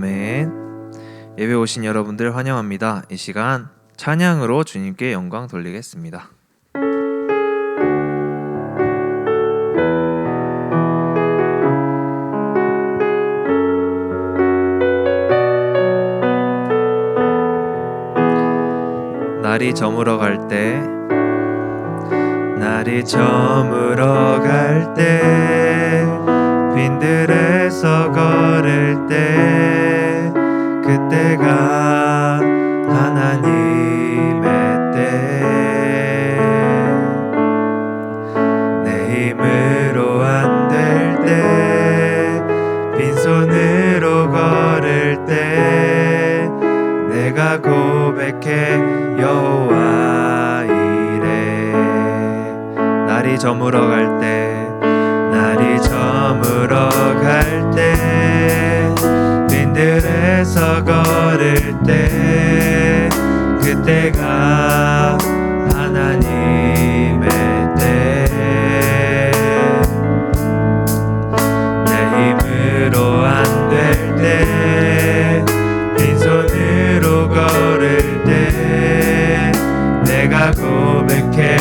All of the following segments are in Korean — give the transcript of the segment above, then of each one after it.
아멘. 예배 오신 여러분들 환영합니다. 이 시간 찬양으로 주님께 영광 돌리겠습니다. 날이 저물어 갈 때, 날이 저물어 갈 때, 빈들에서 걸을 때, 그때가 하나님의 때. 내 힘으로 안 될 때, 빈손으로 걸을 때, 내가 고백해 여호와 이래. 날이 저물어 갈 때, 날이 저물어 갈 때, 빈들에서 걸을 때, 그때가 하나님의 때. 내 힘으로 안 될 때, 빈손으로 걸을 때, 내가 고백해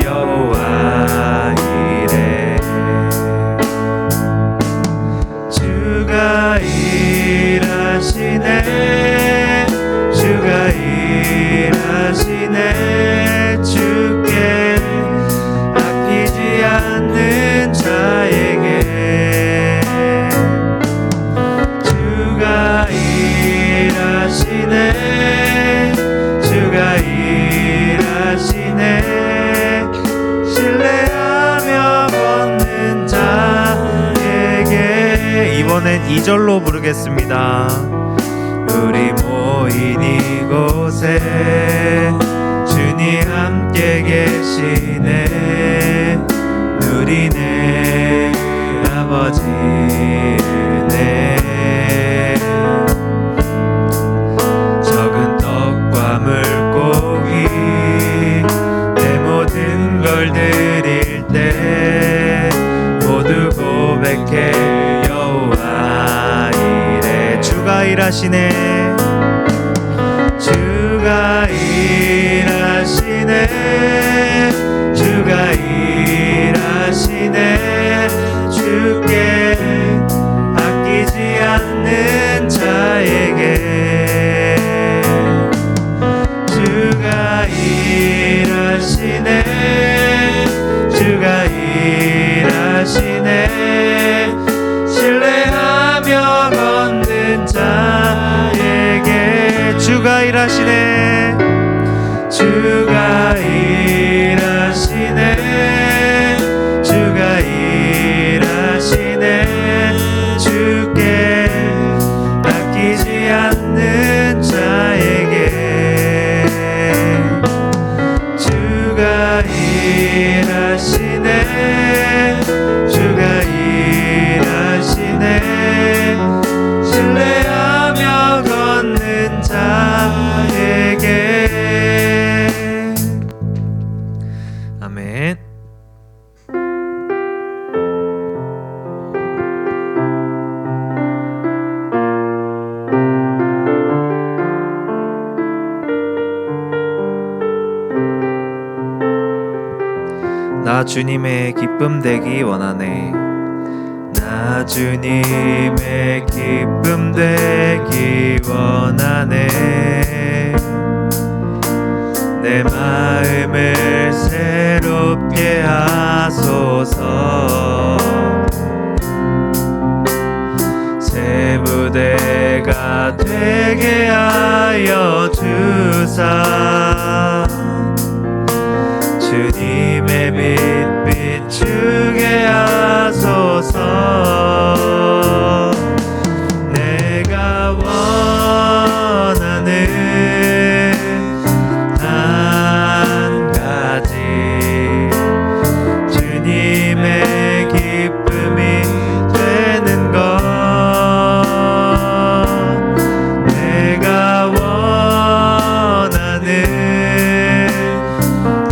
여호와 이래. 주가 일하시네, 주가 일하시네. 주께 아끼지 않는 자에게 주가 일하시네, 주가 일하시네. 신뢰하며 걷는 자에게. 이번엔 2절로 부르겠습니다. 우리 모인 이곳에 주님 함께 계시네. 누리네 아버지 은혜. 적은 떡과 물고기 내 모든 걸 드릴 때, 모두 고백해 여호와 이래. 주가 일하시네, 주가 일하시네, 주가 일하시네. 주께 아끼지 않는 자에게 주가 일하시네, 주가 일하시네. 신뢰하며 걷는 자에게 주가 일하시네, 주가 일하시네, 주가 일하시네. 주께 아끼지 않는 자에게 주가 일하시네, 주가 일하시네. 신뢰하며 걷는 자에게. 아멘. 나 주님의 기쁨 되기 원하네, 나 주님의 기쁨 되기 원하네. 내 마음을 새롭게 하소서. 새 부대가 되게 하여 주사. 주님의 빛 비추게 하소서. 내가 원하는 한 가지, 주님의 기쁨이 되는 것. 내가 원하는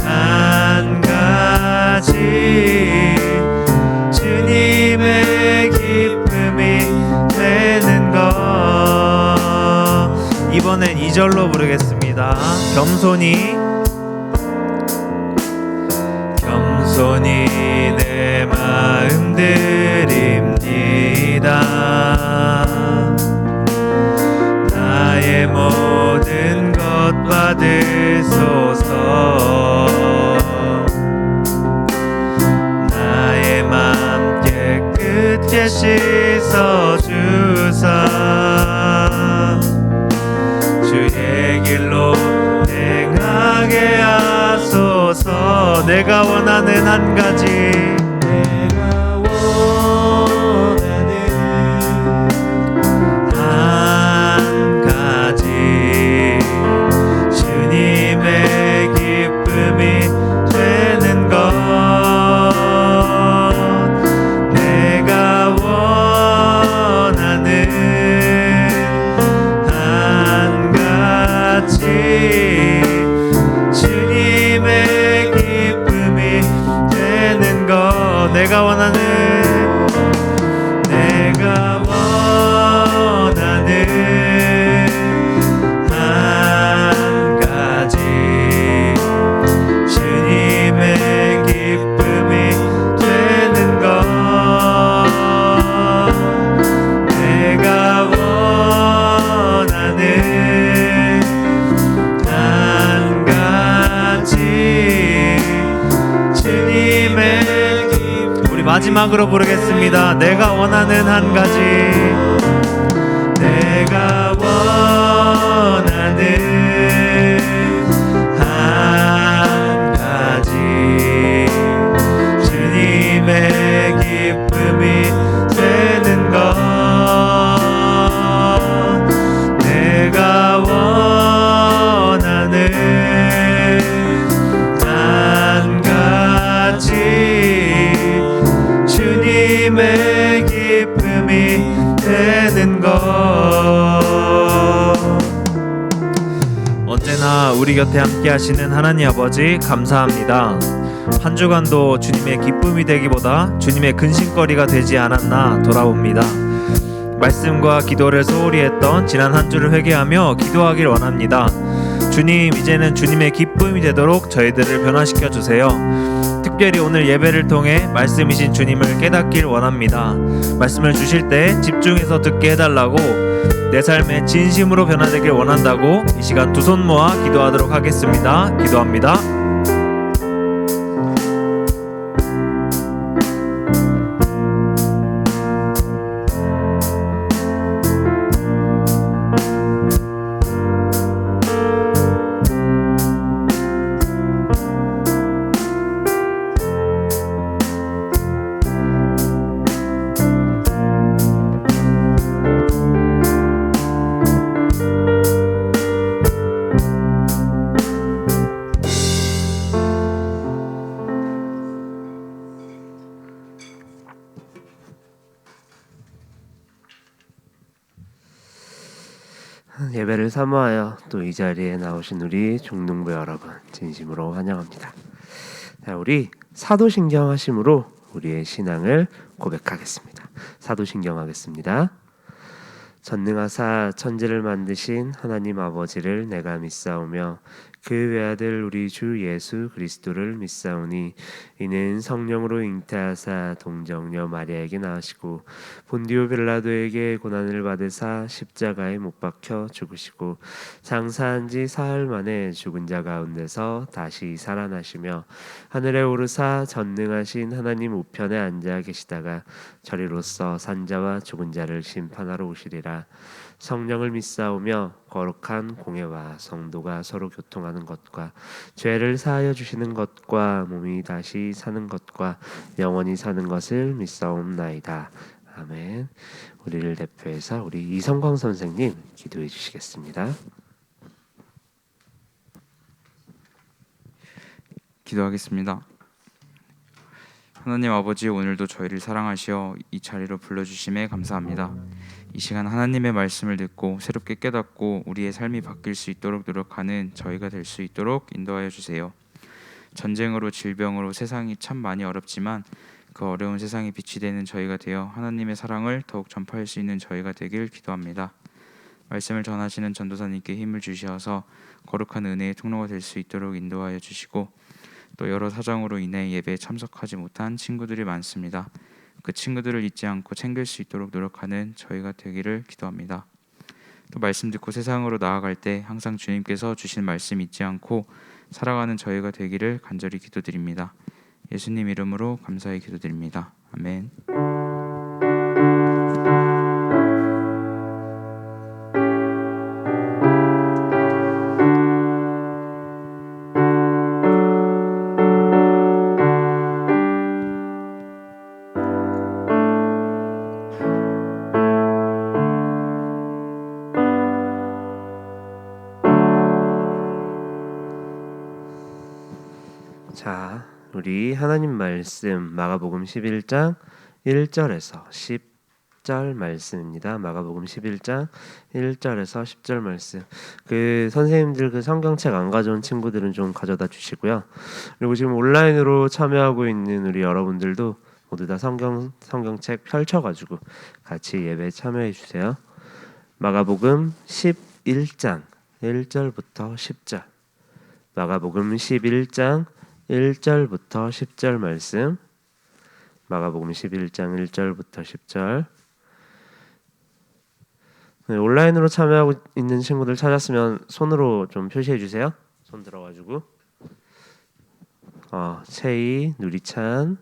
한 가지, 주님의 기쁨 이번엔 2절로 부르겠습니다. 겸손히 내 마음 드립니다. 나의 모든 것 받으소서. 나의 맘 깨끗게 씻어주사 주의 길로 행하게 하소서. 내가 원하는 한 가지, 내가 원하는 한 가지, 주님의 기쁨이 되는 것. 내가 원하는 한 가지, 주님의 기쁨이 되는 것. 내가 원하는 한 가지, 주님의 기쁨이 되는 것. 내가 원하는 한 가지, 주님의 기쁨. 우리 마지막으로 부르겠습니다. 내가 원하는 한 가지, 내가 원하는 한 가지, 주님의 기쁨이 되는 것. 내가 원하는 한 가지, 주님의 기쁨이 되는 것. 언제나 우리 곁에 함께 하시는 하나님 아버지, 감사합니다. 한 주간도 주님의 기쁨이 되기보다 주님의 근심거리가 되지 않았나 돌아봅니다. 말씀과 기도를 소홀히 했던 지난 한 주를 회개하며 기도하길 원합니다. 주님, 이제는 주님의 기쁨이 되도록 저희들을 변화시켜 주세요. 특별히 오늘 예배를 통해 말씀이신 주님을 깨닫길 원합니다. 말씀을 주실 때 집중해서 듣게 해달라고, 내 삶에 진심으로 변화되길 원한다고 이 시간 두 손 모아 기도하도록 하겠습니다. 기도합니다. 예배를 사모하여 또 이 자리에 나오신 우리 종농부 여러분 진심으로 환영합니다. 자, 우리 사도신경 하심으로 우리의 신앙을 고백하겠습니다. 사도신경 하겠습니다. 전능하사 천지를 만드신 하나님 아버지를 내가 믿사오며 그 외아들 우리 주 예수 그리스도를 믿사오니 이는 성령으로 잉태하사 동정녀 마리아에게 낳으시고 본디오 빌라도에게 고난을 받으사 십자가에 못 박혀 죽으시고 장사한 지 사흘 만에 죽은 자 가운데서 다시 살아나시며 하늘에 오르사 전능하신 하나님 우편에 앉아 계시다가 저리로서 산자와 죽은 자를 심판하러 오시리라. 성령을 믿사오며 거룩한 공회와 성도가 서로 교통하는 것과 죄를 사하여 주시는 것과 몸이 다시 사는 것과 영원히 사는 것을 믿사옵나이다. 아멘. 우리를 대표해서 우리 이성광 선생님 기도해 주시겠습니다. 기도하겠습니다. 하나님 아버지, 오늘도 저희를 사랑하시어 이 자리로 불러주심에 감사합니다. 이 시간 하나님의 말씀을 듣고 새롭게 깨닫고 우리의 삶이 바뀔 수 있도록 노력하는 저희가 될 수 있도록 인도하여 주세요. 전쟁으로 질병으로 세상이 참 많이 어렵지만 그 어려운 세상에 빛이 되는 저희가 되어 하나님의 사랑을 더욱 전파할 수 있는 저희가 되길 기도합니다. 말씀을 전하시는 전도사님께 힘을 주시어서 거룩한 은혜의 통로가 될 수 있도록 인도하여 주시고, 또 여러 사정으로 인해 예배에 참석하지 못한 친구들이 많습니다. 그 친구들을 잊지 않고 챙길 수 있도록 노력하는 저희가 되기를 기도합니다. 또 말씀 듣고 세상으로 나아갈 때 항상 주님께서 주신 말씀 잊지 않고 살아가는 저희가 되기를 간절히 기도드립니다. 예수님 이름으로 감사히 기도드립니다. 아멘. 자, 우리 하나님 말씀 마가복음 11장 1절에서 10절 말씀입니다. 마가복음 11장 1절에서 10절 말씀. 그 선생님들 그 성경책 안 가져온 친구들은 좀 가져다 주시고요. 그리고 지금 온라인으로 참여하고 있는 우리 여러분들도 모두 다 성경책 펼쳐가지고 같이 예배에 참여해 주세요. 마가복음 11장 1절부터 10절. 마가복음 11장 1절부터 10절 말씀. 마가복음 11장 1절부터 10절. 네, 온라인으로 참여하고 있는 친구들 찾았으면 손으로 좀 표시해 주세요. 손 들어가지고. 채희, 누리찬,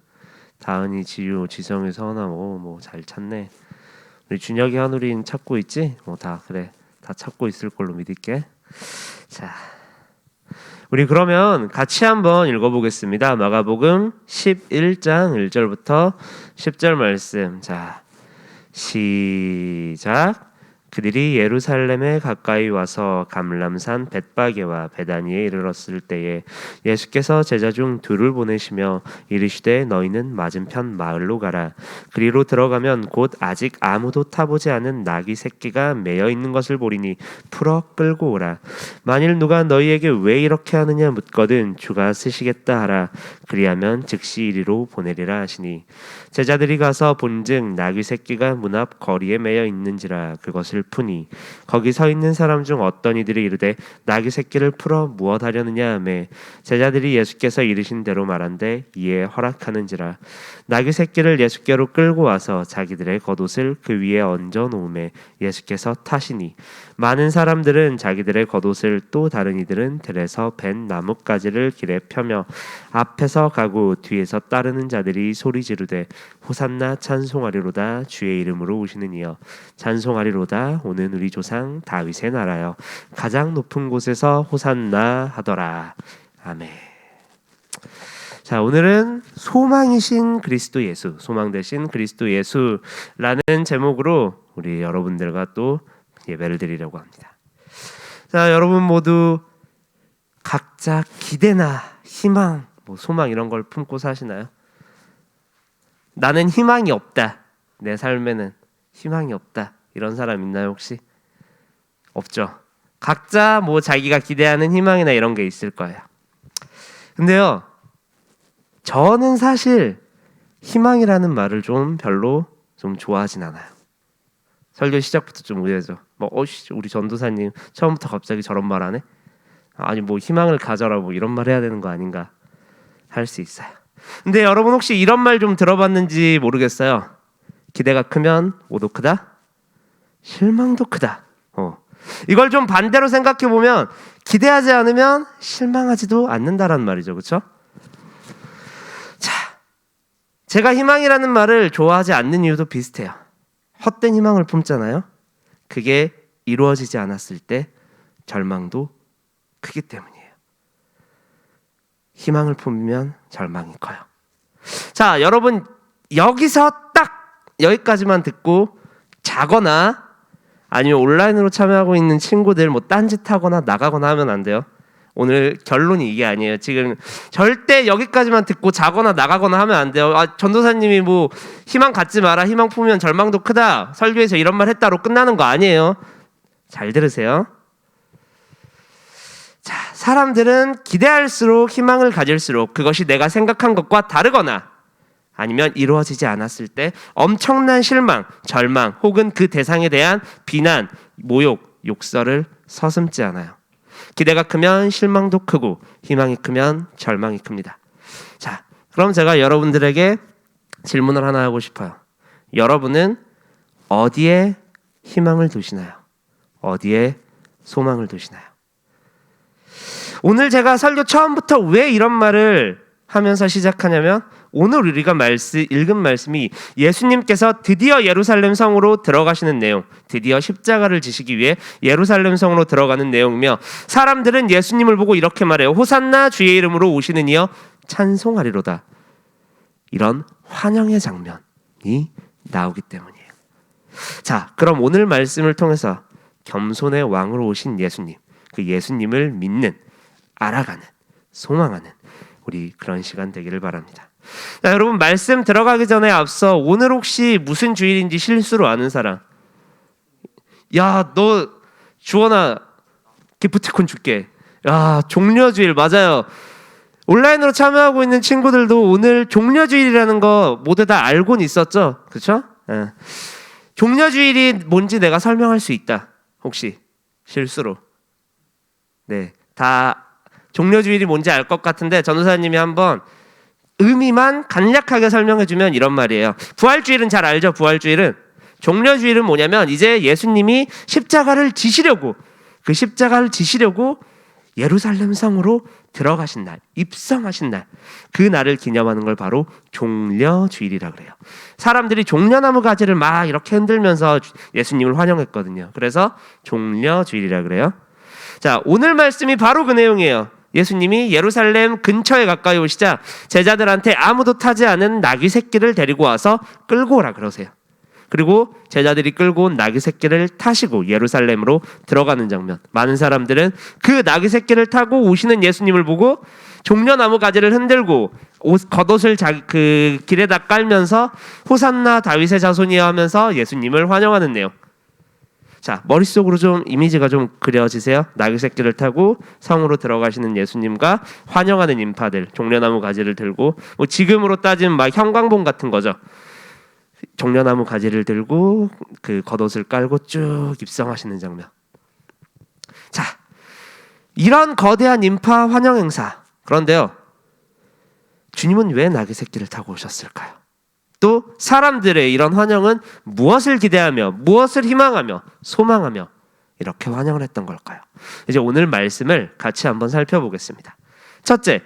다은이, 지유, 지성이, 서은아, 뭐 잘 찾네. 우리 준혁이, 한우린 찾고 있지? 다 그래, 다 찾고 있을 걸로 믿을게. 자, 우리 그러면 같이 한번 읽어보겠습니다. 마가복음 11장 1절부터 10절 말씀. 자, 시작. 그들이 예루살렘에 가까이 와서 감람산 벳바게와 베다니에 이르렀을 때에 예수께서 제자 중 둘을 보내시며 이르시되 너희는 맞은편 마을로 가라. 그리로 들어가면 곧 아직 아무도 타보지 않은 나귀 새끼가 매여 있는 것을 보리니 풀어 끌고 오라. 만일 누가 너희에게 왜 이렇게 하느냐 묻거든 주가 쓰시겠다 하라. 그리하면 즉시 이리로 보내리라 하시니 제자들이 가서 본즉 나귀 새끼가 문 앞 거리에 매여 있는지라. 그것을 푸니 거기 서 있는 사람 중 어떤 이들이 이르되 나귀 새끼를 풀어 무엇하려느냐 하매 제자들이 예수께서 이르신 대로 말한대 이에 허락하는지라. 나귀 새끼를 예수께로 끌고 와서 자기들의 겉옷을 그 위에 얹어 놓음에 예수께서 타시니 많은 사람들은 자기들의 겉옷을 또 다른 이들은 들에서 벤 나뭇가지를 길에 펴며 앞에서 가고 뒤에서 따르는 자들이 소리 지르되 호산나 찬송하리로다 주의 이름으로 오시는 이여 찬송하리로다 오는 우리 조상 다윗의 나라여 가장 높은 곳에서 호산나 하더라. 아멘. 자, 오늘은 소망이신 그리스도 예수, 소망 되신 그리스도 예수라는 제목으로 우리 여러분들과 또 예배를 드리려고 합니다. 자, 여러분 모두 각자 기대나 희망, 소망 이런 걸 품고 사시나요? 나는 희망이 없다. 내 삶에는 희망이 없다. 이런 사람 있나요 혹시? 없죠. 각자 자기가 기대하는 희망이나 이런 게 있을 거예요. 근데요, 저는 사실 희망이라는 말을 별로 좋아하진 않아요. 설교 시작부터 좀 의외죠. 우리 전도사님 처음부터 갑자기 저런 말 하네? 아니 희망을 가져라 이런 말 해야 되는 거 아닌가 할 수 있어요. 근데 여러분 혹시 이런 말 좀 들어봤는지 모르겠어요. 기대가 크면 오도 크다, 실망도 크다. 이걸 좀 반대로 생각해 보면 기대하지 않으면 실망하지도 않는다라는 말이죠, 그렇죠? 자, 제가 희망이라는 말을 좋아하지 않는 이유도 비슷해요. 헛된 희망을 품잖아요. 그게 이루어지지 않았을 때 절망도 크기 때문이에요. 희망을 품으면 절망이 커요. 자, 여러분 여기서 딱 여기까지만 듣고 자거나 아니면 온라인으로 참여하고 있는 친구들 딴짓하거나 나가거나 하면 안 돼요. 오늘 결론이 이게 아니에요. 지금 절대 여기까지만 듣고 자거나 나가거나 하면 안 돼요. 전도사님이 희망 갖지 마라, 희망 품으면 절망도 크다, 설교에서 이런 말 했다로 끝나는 거 아니에요. 잘 들으세요. 자, 사람들은 기대할수록 희망을 가질수록 그것이 내가 생각한 것과 다르거나 아니면 이루어지지 않았을 때 엄청난 실망, 절망 혹은 그 대상에 대한 비난, 모욕 욕설을 서슴지 않아요. 기대가 크면 실망도 크고 희망이 크면 절망이 큽니다. 자, 그럼 제가 여러분들에게 질문을 하나 하고 싶어요. 여러분은 어디에 희망을 두시나요? 어디에 소망을 두시나요? 오늘 제가 설교 처음부터 왜 이런 말을 하면서 시작하냐면 오늘 우리가 읽은 말씀이 예수님께서 드디어 예루살렘 성으로 들어가시는 내용, 드디어 십자가를 지시기 위해 예루살렘 성으로 들어가는 내용이며 사람들은 예수님을 보고 이렇게 말해요. 호산나 주의 이름으로 오시는 이여 찬송하리로다. 이런 환영의 장면이 나오기 때문이에요. 자, 그럼 오늘 말씀을 통해서 겸손의 왕으로 오신 예수님, 그 예수님을 믿는, 알아가는, 소망하는 우리 그런 시간 되기를 바랍니다. 자, 여러분 말씀 들어가기 전에 앞서 오늘 혹시 무슨 주일인지 실수로 아는 사람? 야, 너 주원아 기프티콘 줄게. 야, 종려주일 맞아요. 온라인으로 참여하고 있는 친구들도 오늘 종려주일이라는 거 모두 다 알고는 있었죠? 그렇죠? 예. 종려주일이 뭔지 내가 설명할 수 있다. 혹시 실수로. 네, 다 종려주일이 뭔지 알 것 같은데 전도사님이 한번 의미만 간략하게 설명해주면 이런 말이에요. 부활주일은 잘 알죠? 부활주일은. 종려주일은 뭐냐면 이제 예수님이 십자가를 지시려고 예루살렘 성으로 들어가신 날, 입성하신 날, 그 날을 기념하는 걸 바로 종려주일이라 그래요. 사람들이 종려나무 가지를 막 이렇게 흔들면서 예수님을 환영했거든요. 그래서 종려주일이라 그래요. 자, 오늘 말씀이 바로 그 내용이에요. 예수님이 예루살렘 근처에 가까이 오시자 제자들한테 아무도 타지 않은 나귀 새끼를 데리고 와서 끌고 오라 그러세요. 그리고 제자들이 끌고 온 나귀 새끼를 타시고 예루살렘으로 들어가는 장면. 많은 사람들은 그 나귀 새끼를 타고 오시는 예수님을 보고 종려나무 가지를 흔들고 겉옷을 그 길에다 깔면서 호산나 다윗의 자손이여 하면서 예수님을 환영하는 내용. 자, 머릿속으로 좀 이미지가 좀 그려지세요? 나귀 새끼를 타고 성으로 들어가시는 예수님과 환영하는 인파들, 종려나무 가지를 들고, 뭐 지금으로 따지면 막 형광봉 같은 거죠. 종려나무 가지를 들고 그 겉옷을 깔고 쭉 입성하시는 장면. 자, 이런 거대한 인파 환영 행사. 그런데요, 주님은 왜 나귀 새끼를 타고 오셨을까요? 또 사람들의 이런 환영은 무엇을 기대하며 무엇을 희망하며 소망하며 이렇게 환영을 했던 걸까요? 이제 오늘 말씀을 같이 한번 살펴보겠습니다. 첫째,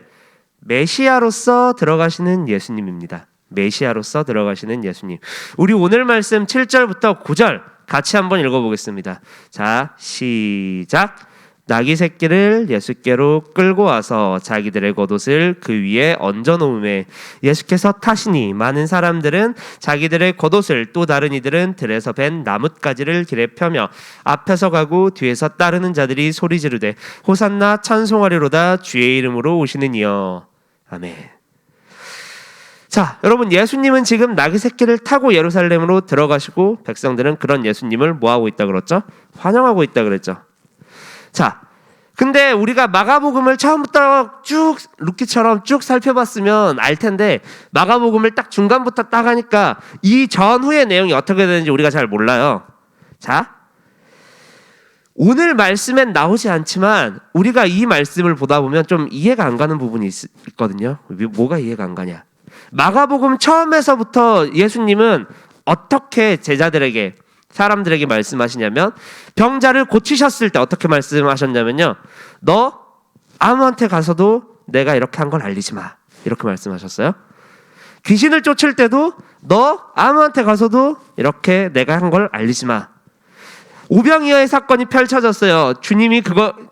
메시아로서 들어가시는 예수님입니다. 메시아로서 들어가시는 예수님. 우리 오늘 말씀 7절부터 9절 같이 한번 읽어보겠습니다. 자, 시작. 나귀 새끼를 예수께로 끌고 와서 자기들의 겉옷을 그 위에 얹어 놓음에 예수께서 타시니 많은 사람들은 자기들의 겉옷을 또 다른 이들은 들에서 벤 나뭇가지를 길에 펴며 앞에서 가고 뒤에서 따르는 자들이 소리 지르되 호산나 찬송하리로다 주의 이름으로 오시는 이여. 아멘. 자, 여러분 예수님은 지금 나귀 새끼를 타고 예루살렘으로 들어가시고 백성들은 그런 예수님을 뭐하고 있다 그랬죠? 환영하고 있다 그랬죠. 자, 근데 우리가 마가복음을 처음부터 쭉 루키처럼 쭉 살펴봤으면 알 텐데 마가복음을 딱 중간부터 딱 하니까 이 전후의 내용이 어떻게 되는지 우리가 잘 몰라요. 자, 오늘 말씀엔 나오지 않지만 우리가 이 말씀을 보다 보면 좀 이해가 안 가는 부분이 있거든요. 뭐가 이해가 안 가냐? 마가복음 처음에서부터 예수님은 어떻게 제자들에게 사람들에게 말씀하시냐면 병자를 고치셨을 때 어떻게 말씀하셨냐면요, 너 아무한테 가서도 내가 이렇게 한 걸 알리지 마, 이렇게 말씀하셨어요. 귀신을 쫓을 때도 너 아무한테 가서도 이렇게 내가 한 걸 알리지 마. 오병이어의 사건이 펼쳐졌어요. 주님이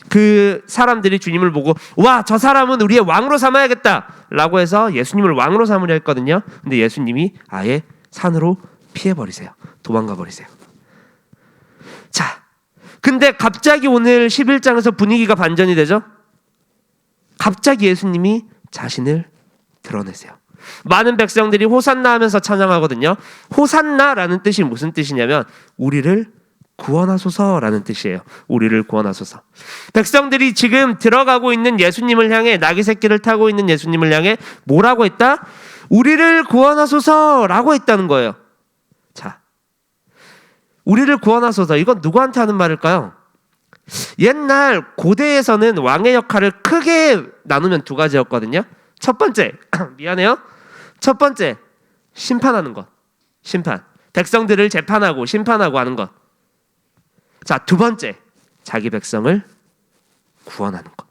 그 사람들이 주님을 보고 와, 저 사람은 우리의 왕으로 삼아야겠다라고 해서 예수님을 왕으로 삼으려 했거든요. 근데 예수님이 아예 산으로 피해버리세요. 도망가 버리세요. 자, 근데 갑자기 오늘 11장에서 분위기가 반전이 되죠. 갑자기 예수님이 자신을 드러내세요. 많은 백성들이 호산나 하면서 찬양하거든요. 호산나라는 뜻이 무슨 뜻이냐면 우리를 구원하소서라는 뜻이에요. 우리를 구원하소서. 백성들이 지금 들어가고 있는 예수님을 향해, 나귀 새끼를 타고 있는 예수님을 향해 뭐라고 했다? 우리를 구원하소서라고 했다는 거예요. 자, 우리를 구원하소서, 이건 누구한테 하는 말일까요? 옛날 고대에서는 왕의 역할을 크게 나누면 두 가지였거든요. 첫 번째, 미안해요. 첫 번째, 심판하는 것. 심판. 백성들을 재판하고 심판하고 하는 것. 자, 두 번째, 자기 백성을 구원하는 것.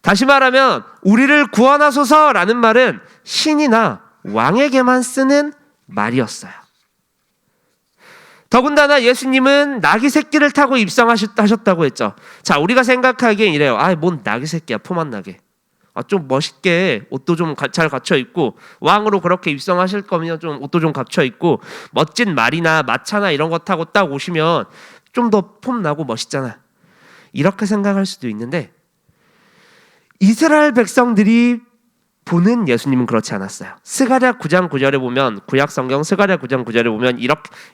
다시 말하면 우리를 구원하소서라는 말은 신이나 왕에게만 쓰는 말이었어요. 더군다나 예수님은 나귀 새끼를 타고 입성하셨다고 했죠. 자, 우리가 생각하기엔 이래요. 뭔 나귀 새끼야, 포만 나게. 좀 멋있게 옷도 좀 잘 갖춰 입고 왕으로 그렇게 입성하실 거면 좀 옷도 좀 갖춰 입고 멋진 말이나 마차나 이런 거 타고 딱 오시면 좀 더 폼 나고 멋있잖아. 이렇게 생각할 수도 있는데 이스라엘 백성들이 보는 예수님은 그렇지 않았어요. 스가랴 9장 9절에 보면, 구약 성경 스가랴 9장 9절에 보면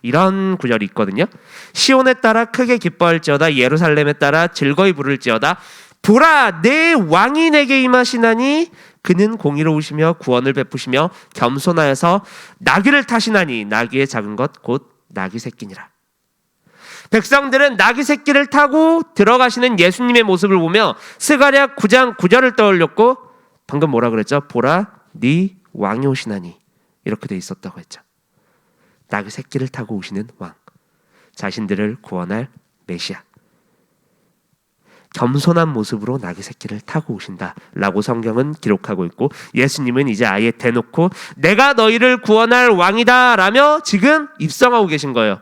이런 구절이 있거든요. 시온에 따라 크게 기뻐할지어다, 예루살렘에 따라 즐거이 부를지어다. 보라, 내 왕이 내게 임하시나니 그는 공의로우시며 구원을 베푸시며 겸손하여서 나귀를 타시나니 나귀의 작은 것 곧 나귀 새끼니라. 백성들은 나귀 새끼를 타고 들어가시는 예수님의 모습을 보며 스가랴 9장 9절을 떠올렸고, 방금 뭐라 그랬죠? 보라, 네 왕이 오시나니, 이렇게 돼 있었다고 했죠. 나귀 새끼를 타고 오시는 왕, 자신들을 구원할 메시아, 겸손한 모습으로 나귀 새끼를 타고 오신다라고 성경은 기록하고 있고, 예수님은 이제 아예 대놓고 내가 너희를 구원할 왕이다라며 지금 입성하고 계신 거예요.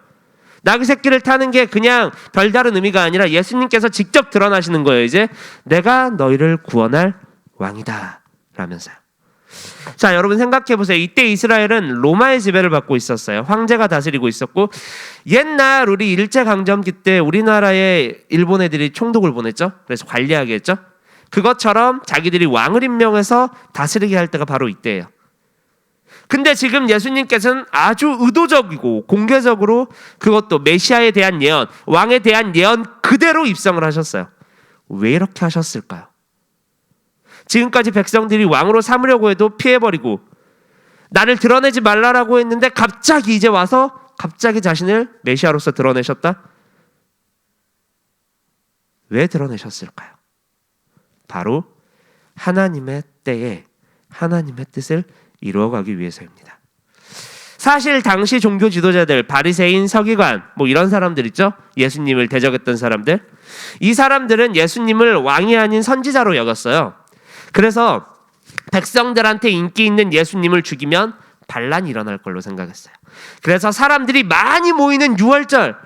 나귀 새끼를 타는 게 그냥 별다른 의미가 아니라 예수님께서 직접 드러나시는 거예요. 이제 내가 너희를 구원할 왕이다 라면서요. 자, 여러분 생각해 보세요. 이때 이스라엘은 로마의 지배를 받고 있었어요. 황제가 다스리고 있었고, 옛날 우리 일제강점기 때 우리나라에 일본 애들이 총독을 보냈죠. 그래서 관리하게 했죠. 그것처럼 자기들이 왕을 임명해서 다스리게 할 때가 바로 이때예요. 근데 지금 예수님께서는 아주 의도적이고 공개적으로 그것도 메시아에 대한 예언, 왕에 대한 예언 그대로 입성을 하셨어요. 왜 이렇게 하셨을까요? 지금까지 백성들이 왕으로 삼으려고 해도 피해버리고 나를 드러내지 말라라고 했는데 갑자기 이제 와서 갑자기 자신을 메시아로서 드러내셨다? 왜 드러내셨을까요? 바로 하나님의 때에 하나님의 뜻을 이루어가기 위해서입니다. 사실 당시 종교 지도자들, 바리새인, 서기관 이런 사람들 있죠? 예수님을 대적했던 사람들. 이 사람들은 예수님을 왕이 아닌 선지자로 여겼어요. 그래서 백성들한테 인기 있는 예수님을 죽이면 반란이 일어날 걸로 생각했어요. 그래서 사람들이 많이 모이는 유월절,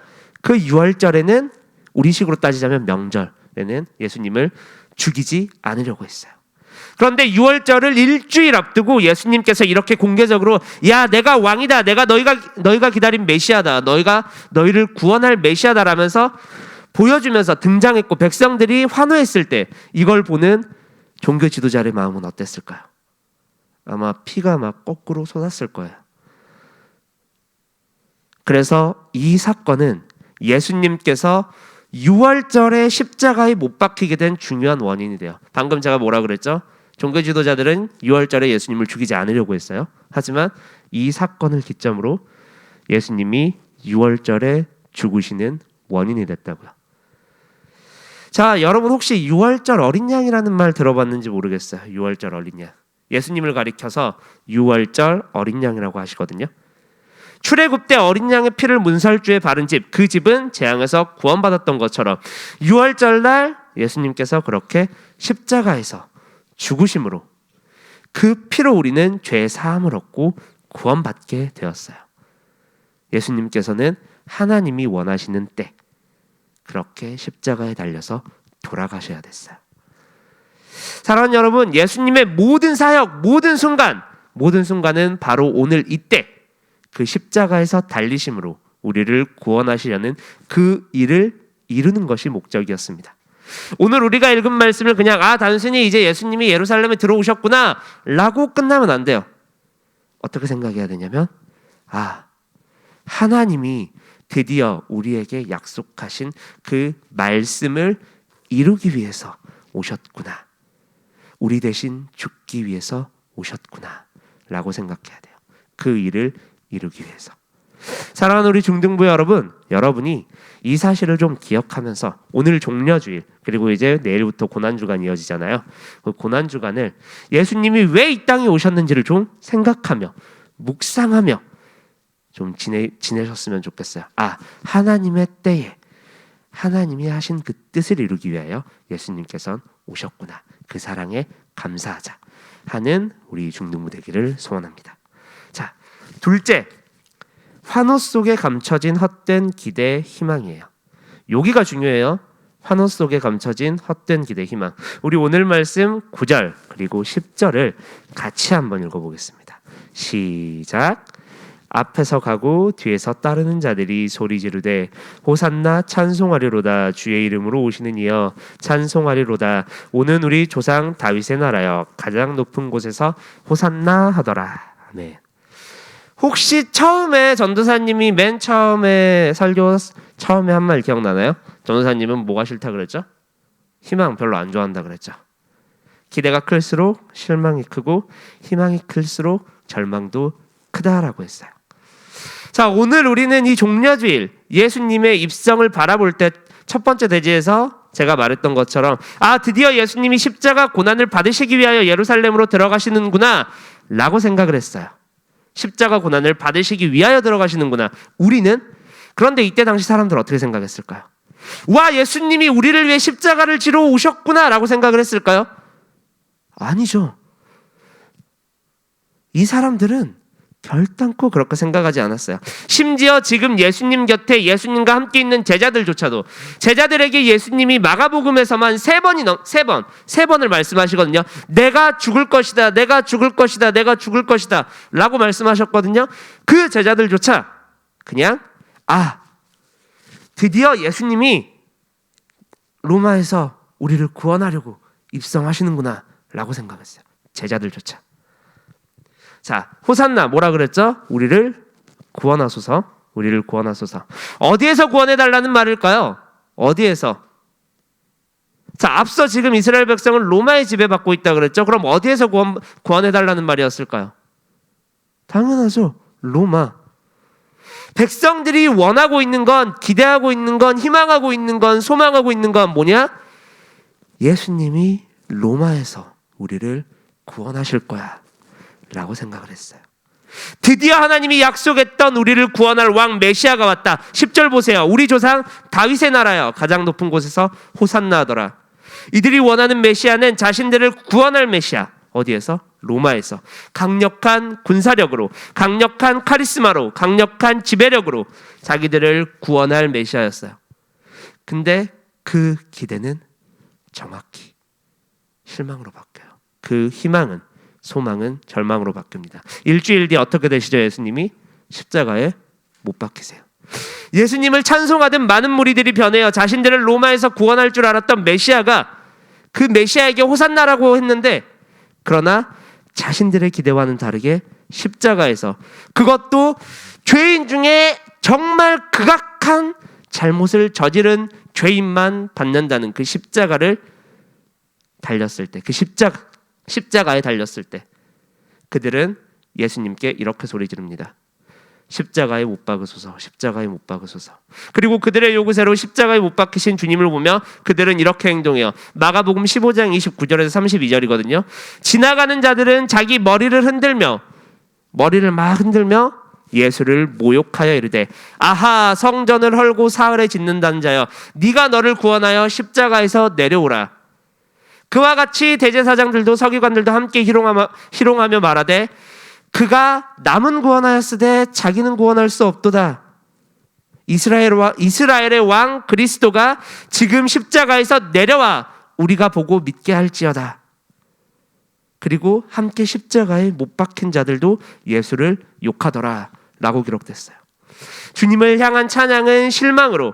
그 유월절에는 우리식으로 따지자면 명절에는 예수님을 죽이지 않으려고 했어요. 그런데 유월절을 일주일 앞두고 예수님께서 이렇게 공개적으로 야, 내가 왕이다, 내가 너희가 기다린 메시아다, 너희를 구원할 메시아다라면서 보여주면서 등장했고, 백성들이 환호했을 때 이걸 보는 종교 지도자의 마음은 어땠을까요? 아마 피가 막 거꾸로 솟았을 거예요. 그래서 이 사건은 예수님께서 유월절에 십자가에 못 박히게 된 중요한 원인이 돼요. 방금 제가 뭐라 그랬죠? 종교 지도자들은 유월절에 예수님을 죽이지 않으려고 했어요. 하지만 이 사건을 기점으로 예수님이 유월절에 죽으시는 원인이 됐다고요. 자, 여러분 혹시 유월절 어린 양이라는 말 들어봤는지 모르겠어요. 유월절 어린 양. 예수님을 가리켜서 유월절 어린 양이라고 하시거든요. 출애굽 때 어린 양의 피를 문설주에 바른 집, 그 집은 재앙에서 구원받았던 것처럼 유월절 날 예수님께서 그렇게 십자가에서 죽으심으로 그 피로 우리는 죄 사함을 얻고 구원받게 되었어요. 예수님께서는 하나님이 원하시는 때 그렇게 십자가에 달려서 돌아가셔야 됐어요. 사랑하는 여러분, 예수님의 모든 사역, 모든 순간은 바로 오늘 이때 그 십자가에서 달리심으로 우리를 구원하시려는 그 일을 이루는 것이 목적이었습니다. 오늘 우리가 읽은 말씀을 그냥 단순히 이제 예수님이 예루살렘에 들어오셨구나 라고 끝나면 안 돼요. 어떻게 생각해야 되냐면 하나님이 드디어 우리에게 약속하신 그 말씀을 이루기 위해서 오셨구나, 우리 대신 죽기 위해서 오셨구나 라고 생각해야 돼요. 그 일을 이루기 위해서. 사랑하는 우리 중등부 여러분, 여러분이 이 사실을 좀 기억하면서 오늘 종려주일 그리고 이제 내일부터 고난주간 이어지잖아요. 그 고난주간을 예수님이 왜 이 땅에 오셨는지를 좀 생각하며 묵상하며 좀 지내셨으면 좋겠어요. 하나님의 때에 하나님이 하신 그 뜻을 이루기 위하여 예수님께서는 오셨구나. 그 사랑에 감사하자 하는 우리 중등부 되기를 소원합니다. 자, 둘째, 환호 속에 감춰진 헛된 기대 희망이에요. 여기가 중요해요. 환호 속에 감춰진 헛된 기대 희망. 우리 오늘 말씀 9절 그리고 10절을 같이 한번 읽어보겠습니다. 시작. 앞에서 가고 뒤에서 따르는 자들이 소리 지르되 호산나 찬송하리로다. 주의 이름으로 오시는 이여 찬송하리로다. 오는 우리 조상 다윗의 나라여 가장 높은 곳에서 호산나 하더라. 아멘. 혹시 처음에 전도사님이 맨 처음에 설교 처음에 한 말 기억나나요? 전도사님은 뭐가 싫다 그랬죠? 희망 별로 안 좋아한다 그랬죠. 기대가 클수록 실망이 크고 희망이 클수록 절망도 크다라고 했어요. 자, 오늘 우리는 이 종려주일 예수님의 입성을 바라볼 때 첫 번째 대지에서 제가 말했던 것처럼 드디어 예수님이 십자가 고난을 받으시기 위하여 예루살렘으로 들어가시는구나 라고 생각을 했어요. 십자가 고난을 받으시기 위하여 들어가시는구나. 우리는 그런데 이때 당시 사람들 어떻게 생각했을까요? 와, 예수님이 우리를 위해 십자가를 지러 오셨구나 라고 생각을 했을까요? 아니죠. 이 사람들은 결단코 그렇게 생각하지 않았어요. 심지어 지금 예수님 곁에 예수님과 함께 있는 제자들조차도 제자들에게 예수님이 마가복음에서만 세 번을 말씀하시거든요. 내가 죽을 것이다, 내가 죽을 것이다, 내가 죽을 것이다 라고 말씀하셨거든요. 그 제자들조차 그냥 드디어 예수님이 로마에서 우리를 구원하려고 입성하시는구나 라고 생각했어요. 제자들조차. 자, 호산나 뭐라 그랬죠? 우리를 구원하소서. 우리를 구원하소서. 어디에서 구원해달라는 말일까요? 어디에서? 자, 앞서 지금 이스라엘 백성은 로마의 지배받고 있다 그랬죠? 그럼 어디에서 구원해달라는 말이었을까요? 당연하죠. 로마. 백성들이 원하고 있는 건, 기대하고 있는 건, 희망하고 있는 건, 소망하고 있는 건 뭐냐? 예수님이 로마에서 우리를 구원하실 거야 라고 생각을 했어요. 드디어 하나님이 약속했던 우리를 구원할 왕 메시아가 왔다. 10절 보세요. 우리 조상 다윗의 나라여 가장 높은 곳에서 호산나 하더라. 이들이 원하는 메시아는 자신들을 구원할 메시아. 어디에서? 로마에서. 강력한 군사력으로, 강력한 카리스마로, 강력한 지배력으로 자기들을 구원할 메시아였어요. 근데 그 기대는 정확히 실망으로 바뀌어요. 그 희망은, 소망은 절망으로 바뀝니다. 일주일 뒤에 어떻게 되시죠? 예수님이 십자가에 못 박히세요. 예수님을 찬송하던 많은 무리들이 변해요. 자신들을 로마에서 구원할 줄 알았던 메시아가 그 메시아에게 호산나라고 했는데, 그러나 자신들의 기대와는 다르게 십자가에서, 그것도 죄인 중에 정말 극악한 잘못을 저지른 죄인만 받는다는 그 십자가를 달렸을 때, 그 십자가에 달렸을 때 그들은 예수님께 이렇게 소리 지릅니다. 십자가에 못 박으소서, 십자가에 못 박으소서. 그리고 그들의 요구대로 십자가에 못 박히신 주님을 보며 그들은 이렇게 행동해요. 마가복음 15장 29절에서 32절이거든요. 지나가는 자들은 자기 머리를 막 흔들며 예수를 모욕하여 이르되 아하, 성전을 헐고 사흘에 짓는다는 자여, 네가 너를 구원하여 십자가에서 내려오라. 그와 같이 대제사장들도 서기관들도 함께 희롱하며 말하되 그가 남은 구원하였으되 자기는 구원할 수 없도다. 이스라엘의 왕 그리스도가 지금 십자가에서 내려와 우리가 보고 믿게 할지어다. 그리고 함께 십자가에 못 박힌 자들도 예수를 욕하더라 라고 기록됐어요. 주님을 향한 찬양은 실망으로,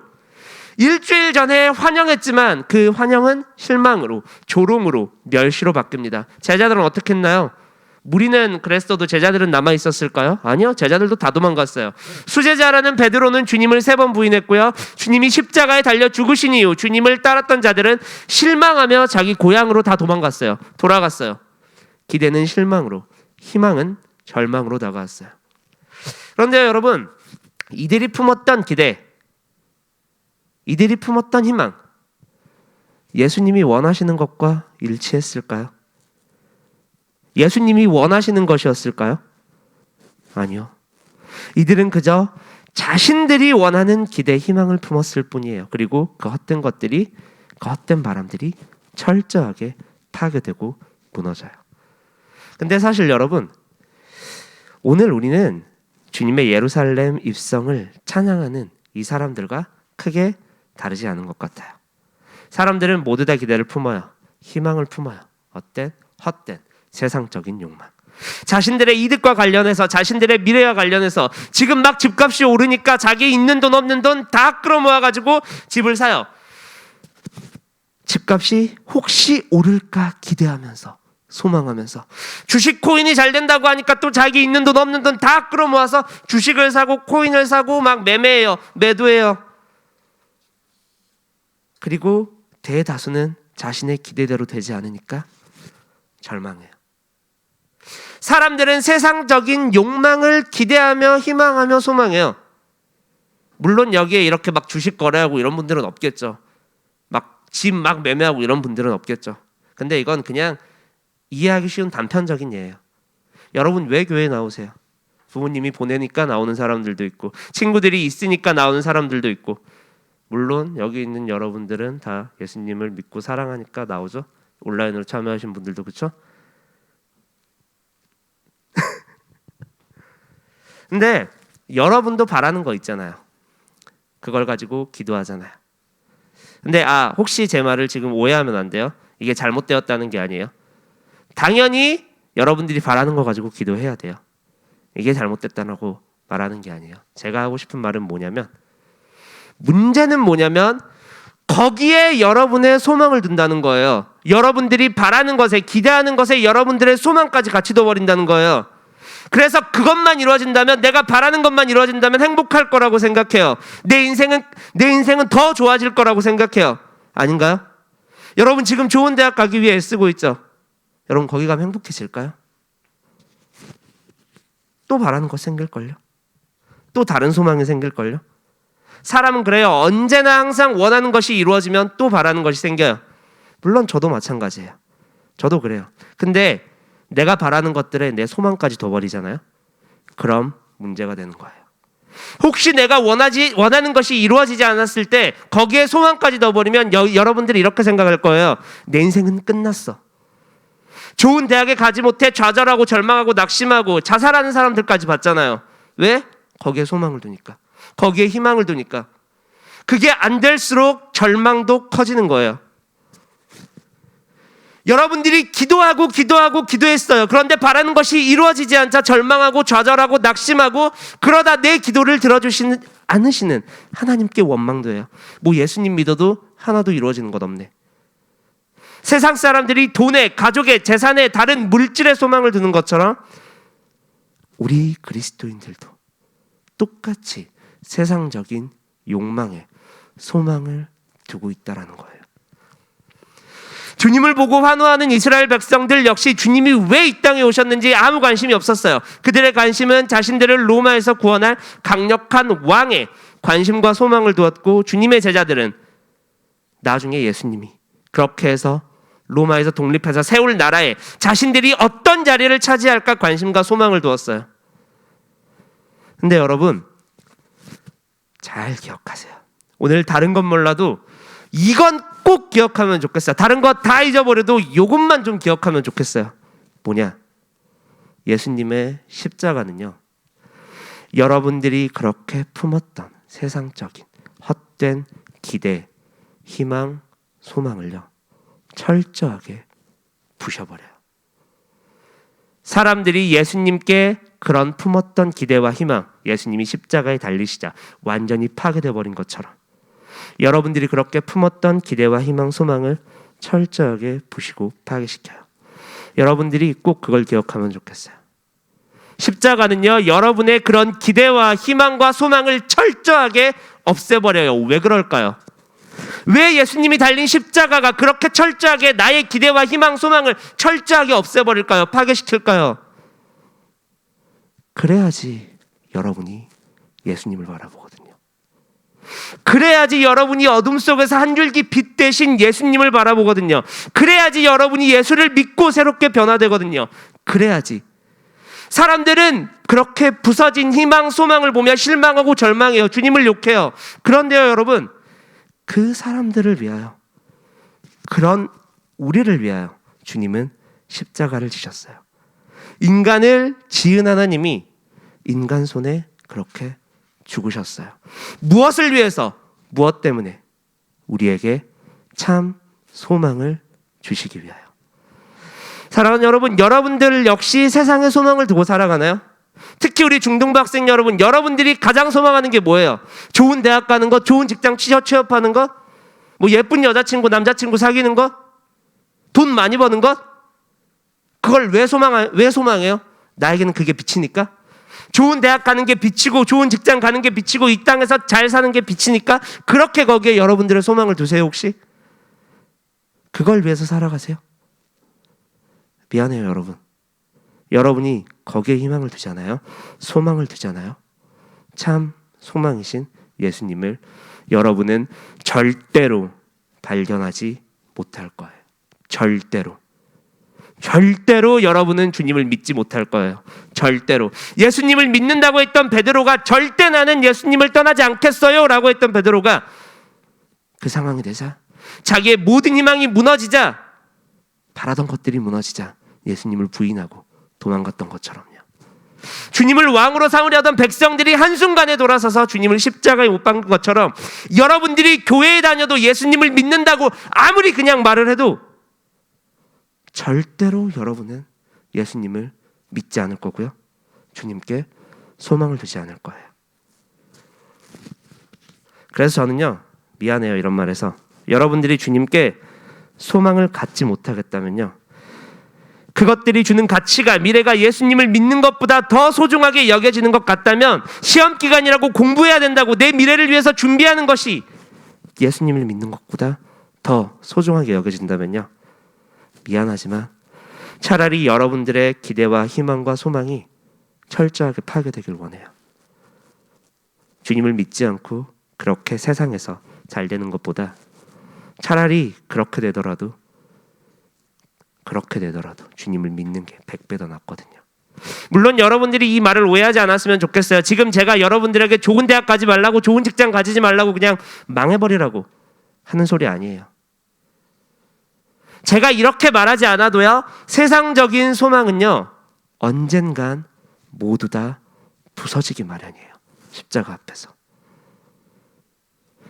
일주일 전에 환영했지만 그 환영은 실망으로, 조롱으로, 멸시로 바뀝니다. 제자들은 어떻게 했나요? 무리는 그랬어도 제자들은 남아 있었을까요? 아니요, 제자들도 다 도망갔어요. 수제자라는 베드로는 주님을 3번 부인했고요. 주님이 십자가에 달려 죽으신 이후 주님을 따랐던 자들은 실망하며 자기 고향으로 다 돌아갔어요. 기대는 실망으로, 희망은 절망으로 다가왔어요. 그런데 여러분, 이들이 품었던 기대, 이들이 품었던 희망, 예수님이 원하시는 것과 일치했을까요? 예수님이 원하시는 것이었을까요? 아니요. 이들은 그저 자신들이 원하는 기대, 희망을 품었을 뿐이에요. 그리고 그 헛된 것들이, 그 헛된 바람들이 철저하게 파괴되고 무너져요. 근데 사실 여러분, 오늘 우리는 주님의 예루살렘 입성을 찬양하는 이 사람들과 크게 다르지 않은 것 같아요. 사람들은 모두 다 기대를 품어요. 희망을 품어요. 어떤 헛된 세상적인 욕망. 자신들의 이득과 관련해서, 자신들의 미래와 관련해서 지금 막 집값이 오르니까 자기 있는 돈 없는 돈 다 끌어모아가지고 집을 사요. 집값이 혹시 오를까 기대하면서, 소망하면서, 주식 코인이 잘 된다고 하니까 또 자기 있는 돈 없는 돈 다 끌어모아서 주식을 사고 코인을 사고 막 매매해요. 매도해요. 그리고 대다수는 자신의 기대대로 되지 않으니까 절망해요. 사람들은 세상적인 욕망을 기대하며 희망하며 소망해요. 물론 여기에 이렇게 막 주식 거래하고 이런 분들은 없겠죠. 막 집 막 매매하고 이런 분들은 없겠죠. 근데 이건 그냥 이해하기 쉬운 단편적인 예예요. 여러분 왜 교회에 나오세요? 부모님이 보내니까 나오는 사람들도 있고, 친구들이 있으니까 나오는 사람들도 있고, 물론 여기 있는 여러분들은 다 예수님을 믿고 사랑하니까 나오죠. 온라인으로 참여하신 분들도 그렇죠? 근데 여러분도 바라는 거 있잖아요. 그걸 가지고 기도하잖아요. 근데 혹시 제 말을 지금 오해하면 안 돼요. 이게 잘못되었다는 게 아니에요. 당연히 여러분들이 바라는 거 가지고 기도해야 돼요. 이게 잘못됐다고 말하는 게 아니에요. 제가 하고 싶은 말은 뭐냐면, 문제는 뭐냐면 거기에 여러분의 소망을 둔다는 거예요. 여러분들이 바라는 것에, 기대하는 것에 여러분들의 소망까지 같이 둬버린다는 거예요. 그래서 그것만 이루어진다면, 내가 바라는 것만 이루어진다면 행복할 거라고 생각해요. 내 인생은 더 좋아질 거라고 생각해요. 아닌가요? 여러분 지금 좋은 대학 가기 위해 애쓰고 있죠. 여러분 거기 가면 행복해질까요? 또 바라는 것 생길걸요. 또 다른 소망이 생길걸요. 사람은 그래요. 언제나 항상 원하는 것이 이루어지면 또 바라는 것이 생겨요. 물론 저도 마찬가지예요. 저도 그래요. 근데 내가 바라는 것들에 내 소망까지 둬버리잖아요. 그럼 문제가 되는 거예요. 혹시 내가 원하는 것이 이루어지지 않았을 때 거기에 소망까지 넣어버리면 여러분들이 이렇게 생각할 거예요. 내 인생은 끝났어. 좋은 대학에 가지 못해 좌절하고 절망하고 낙심하고 자살하는 사람들까지 봤잖아요. 왜? 거기에 소망을 두니까. 거기에 희망을 두니까. 그게 안 될수록 절망도 커지는 거예요. 여러분들이 기도했어요. 그런데 바라는 것이 이루어지지 않자 절망하고 좌절하고 낙심하고, 그러다 내 기도를 들어주시는 않으시는 하나님께 원망도 해요. 뭐 예수님 믿어도 하나도 이루어지는 것 없네. 세상 사람들이 돈에, 가족에, 재산에, 다른 물질의 소망을 두는 것처럼 우리 그리스도인들도 똑같이 세상적인 욕망에 소망을 두고 있다라는 거예요. 주님을 보고 환호하는 이스라엘 백성들 역시 주님이 왜 이 땅에 오셨는지 아무 관심이 없었어요. 그들의 관심은 자신들을 로마에서 구원할 강력한 왕에 관심과 소망을 두었고, 주님의 제자들은 나중에 예수님이 그렇게 해서 로마에서 독립해서 세울 나라에 자신들이 어떤 자리를 차지할까 관심과 소망을 두었어요. 근데 여러분 잘 기억하세요. 오늘 다른 건 몰라도 이건 꼭 기억하면 좋겠어요. 다른 거 다 잊어버려도 이것만 좀 기억하면 좋겠어요. 뭐냐? 예수님의 십자가는요, 여러분들이 그렇게 품었던 세상적인 헛된 기대, 희망, 소망을요 철저하게 부셔버려요. 사람들이 예수님께 그런 품었던 기대와 희망, 예수님이 십자가에 달리시자 완전히 파괴되어 버린 것처럼 여러분들이 그렇게 품었던 기대와 희망, 소망을 철저하게 부시고 파괴시켜요. 여러분들이 꼭 그걸 기억하면 좋겠어요. 십자가는요, 여러분의 그런 기대와 희망과 소망을 철저하게 없애버려요. 왜 그럴까요? 왜 예수님이 달린 십자가가 그렇게 철저하게 나의 기대와 희망, 소망을 철저하게 없애버릴까요? 파괴시킬까요? 그래야지 여러분이 예수님을 바라보거든요. 그래야지 여러분이 어둠 속에서 한 줄기 빛 대신 예수님을 바라보거든요. 그래야지 여러분이 예수를 믿고 새롭게 변화되거든요. 그래야지. 사람들은 그렇게 부서진 희망, 소망을 보며 실망하고 절망해요. 주님을 욕해요. 그런데요, 여러분, 그 사람들을 위하여, 그런 우리를 위하여 주님은 십자가를 지셨어요. 인간을 지은 하나님이 인간 손에 그렇게 죽으셨어요. 무엇을 위해서? 무엇 때문에? 우리에게 참 소망을 주시기 위하여. 사랑하는 여러분, 여러분들 역시 세상의 소망을 두고 살아가나요? 특히 우리 중등부 학생 여러분, 여러분들이 가장 소망하는 게 뭐예요? 좋은 대학 가는 것, 좋은 직장 취업하는 것, 뭐 예쁜 여자친구, 남자친구 사귀는 것, 돈 많이 버는 것? 그걸 왜 소망해요? 나에게는 그게 빛이니까? 좋은 대학 가는 게 빛이고 좋은 직장 가는 게 빛이고 이 땅에서 잘 사는 게 빛이니까 그렇게 거기에 여러분들의 소망을 두세요. 혹시? 그걸 위해서 살아가세요? 미안해요, 여러분. 여러분이 거기에 희망을 두잖아요. 소망을 두잖아요. 참 소망이신 예수님을 여러분은 절대로 발견하지 못할 거예요. 절대로 여러분은 주님을 믿지 못할 거예요. 절대로. 예수님을 믿는다고 했던 베드로가 절대 나는 예수님을 떠나지 않겠어요 라고 했던 베드로가 그 상황이 되자, 자기의 모든 희망이 무너지자, 바라던 것들이 무너지자 예수님을 부인하고 도망갔던 것처럼요. 주님을 왕으로 삼으려던 백성들이 한순간에 돌아서서 주님을 십자가에 못 박은 것처럼 여러분들이 교회에 다녀도 예수님을 믿는다고 아무리 그냥 말을 해도 절대로 여러분은 예수님을 믿지 않을 거고요. 주님께 소망을 두지 않을 거예요. 그래서 저는요, 미안해요 이런 말해서, 여러분들이 주님께 소망을 갖지 못하겠다면요, 그것들이 주는 가치가 미래가 예수님을 믿는 것보다 더 소중하게 여겨지는 것 같다면, 시험 기간이라고 공부해야 된다고 내 미래를 위해서 준비하는 것이 예수님을 믿는 것보다 더 소중하게 여겨진다면요, 미안하지만 차라리 여러분들의 기대와 희망과 소망이 철저하게 파괴되길 원해요. 주님을 믿지 않고 그렇게 세상에서 잘 되는 것보다 차라리 그렇게 되더라도 주님을 믿는 게 100배 더 낫거든요. 물론 여러분들이 이 말을 오해하지 않았으면 좋겠어요. 지금 제가 여러분들에게 좋은 대학 가지 말라고, 좋은 직장 가지지 말라고, 그냥 망해버리라고 하는 소리 아니에요. 제가 이렇게 말하지 않아도요, 세상적인 소망은요, 언젠간 모두 다 부서지기 마련이에요. 십자가 앞에서.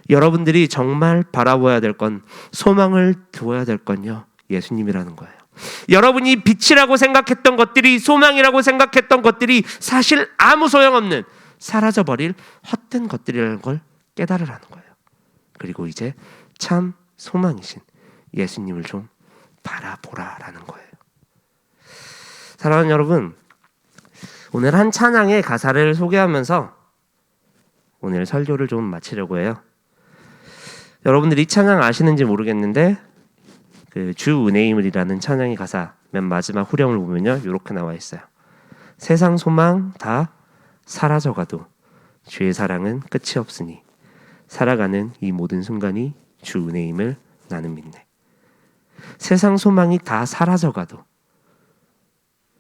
여러분들이 정말 바라봐야 될 건, 소망을 두어야 될 건요, 예수님이라는 거예요. 여러분이 빛이라고 생각했던 것들이, 소망이라고 생각했던 것들이 사실 아무 소용없는, 사라져버릴 헛된 것들이라는 걸 깨달으라는 거예요. 그리고 이제 참 소망이신 예수님을 좀 바라보라라는 거예요. 사랑하는 여러분, 오늘 한 찬양의 가사를 소개하면서 오늘 설교를 좀 마치려고 해요. 여러분들이 이 찬양 아시는지 모르겠는데, 그 주 은혜임을이라는 찬양의 가사 맨 마지막 후렴을 보면요, 이렇게 나와 있어요. 세상 소망 다 사라져가도 주의 사랑은 끝이 없으니 살아가는 이 모든 순간이 주 은혜임을 나는 믿네. 세상 소망이 다 사라져가도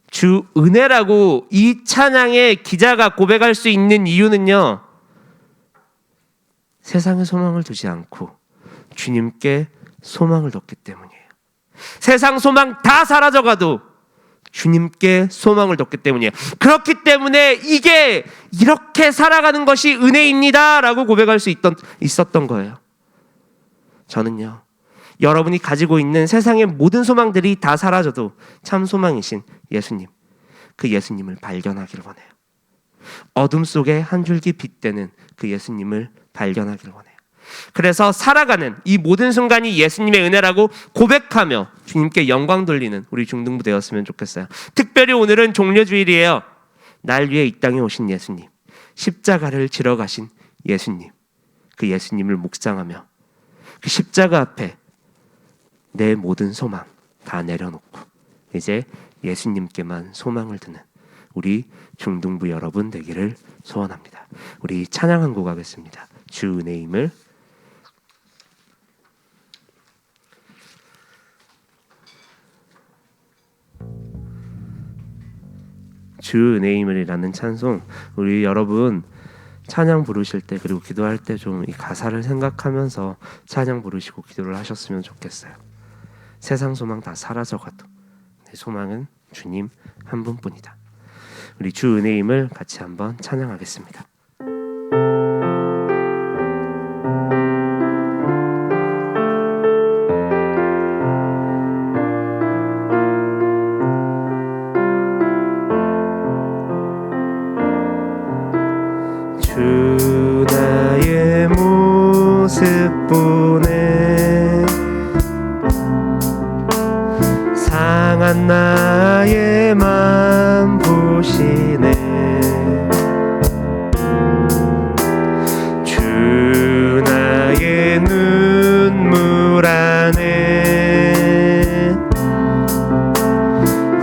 주 은혜라고 이 찬양의 기자가 고백할 수 있는 이유는요, 세상에 소망을 두지 않고 주님께 소망을 뒀기 때문이에요. 세상 소망 다 사라져가도 주님께 소망을 뒀기 때문이에요. 그렇기 때문에 이게 이렇게 살아가는 것이 은혜입니다 라고 고백할 수 있었던 거예요. 저는요, 여러분이 가지고 있는 세상의 모든 소망들이 다 사라져도 참 소망이신 예수님, 그 예수님을 발견하길 원해요. 어둠 속에 한 줄기 빛되는 그 예수님을 발견하길 원해요. 그래서 살아가는 이 모든 순간이 예수님의 은혜라고 고백하며 주님께 영광 돌리는 우리 중등부 되었으면 좋겠어요. 특별히 오늘은 종려주일이에요. 날 위해 이 땅에 오신 예수님, 십자가를 지러 가신 예수님, 그 예수님을 묵상하며 그 십자가 앞에 내 모든 소망 다 내려놓고 이제 예수님께만 소망을 두는 우리 중등부 여러분 되기를 소원합니다. 우리 찬양 한 곡 하겠습니다. 주 은혜임을. 주 은혜임을이라는 찬송, 우리 여러분 찬양 부르실 때 그리고 기도할 때 좀 이 가사를 생각하면서 찬양 부르시고 기도를 하셨으면 좋겠어요. 세상 소망 다 사라져가도 내 소망은 주님 한 분뿐이다. 우리 주 은혜임을 같이 한번 찬양하겠습니다. 주 나의 모습 보네 상한 나의 맘 보시네 주 나의 눈물 안에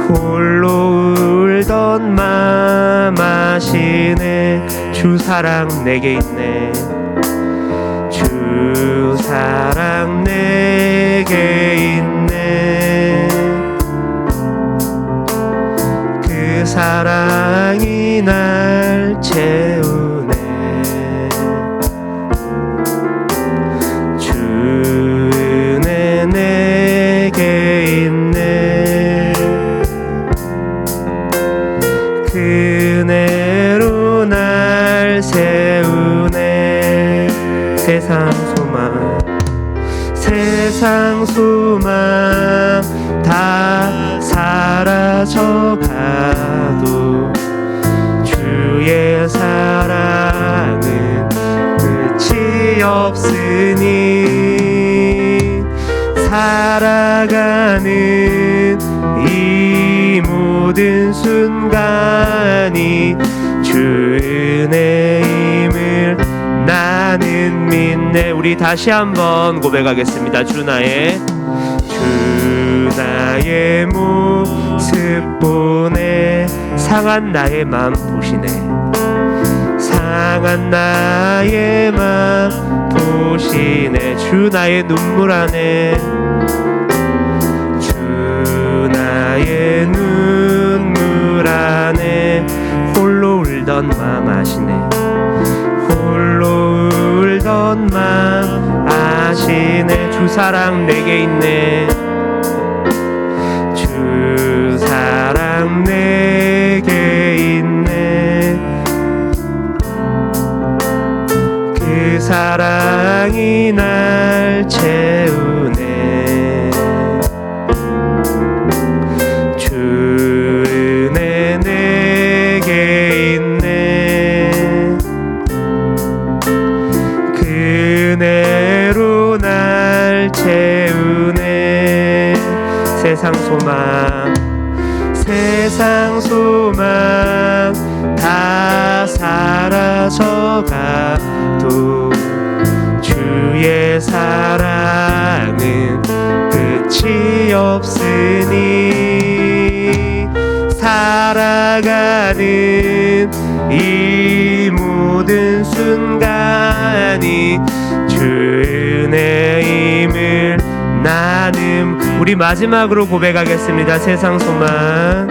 홀로 울던 맘 아시네 주 사랑 내게 있네 주 사랑 내게 있네 그 사랑이 날 채우네 주 은혜 내게 있네 그 은혜로 날 세우네 세상 소망 다 사라져가도 주의 사랑은 끝이 없으니 살아가는 이 모든 순간이 주 은혜임을 나는 믿네. 우리 다시 한번 고백하겠습니다. 주 나의 모습 보네 상한 나의 맘 보시네 상한 나의 맘 보시네 주 나의 눈물 안에 주 나의 눈물 안에 홀로 울던 맘 아시네 홀로 울던 맘 아시네 주 사랑 내게 있네 주 사랑 내게 있네 그 사랑이 날 채우네 주 은혜 내게 있네 그 은혜로 날 채우네 세상 소망 다 사라져가도 주의 사랑은 끝이 없으니 살아가는 이 모든 순간이 주 은혜임을 나는 우리 마지막으로 고백하겠습니다. 세상 소망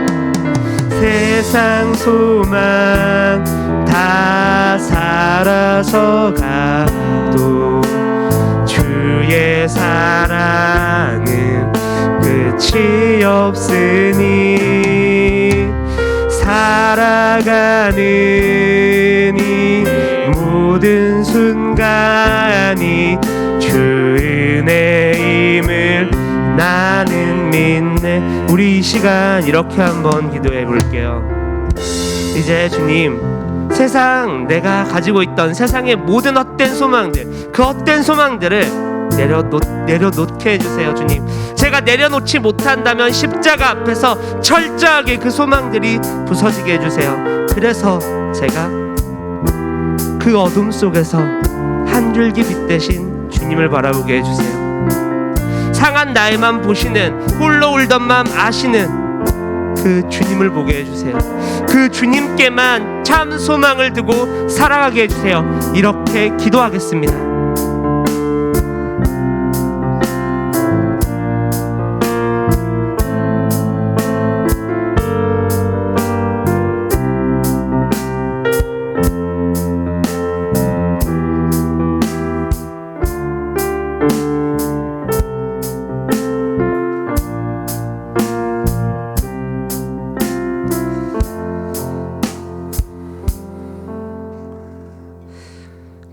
다 사라져가도 주의 사랑은 끝이 없으니 살아가는 이 모든 순간이 주 은혜임을 나는 믿네. 우리 이 시간 이렇게 한번 기도해 볼게요. 이제 주님, 세상 내가 가지고 있던 세상의 모든 헛된 소망들, 그 헛된 소망들을 내려놓게 해주세요. 주님, 제가 내려놓지 못한다면 십자가 앞에서 철저하게 그 소망들이 부서지게 해주세요. 그래서 제가 그 어둠 속에서 한 줄기 빛 대신 주님을 바라보게 해주세요. 상한 나의 맘 보시는, 홀로 울던 맘 아시는 그 주님을 보게 해주세요. 그 주님께만 참 소망을 두고 살아가게 해주세요. 이렇게 기도하겠습니다.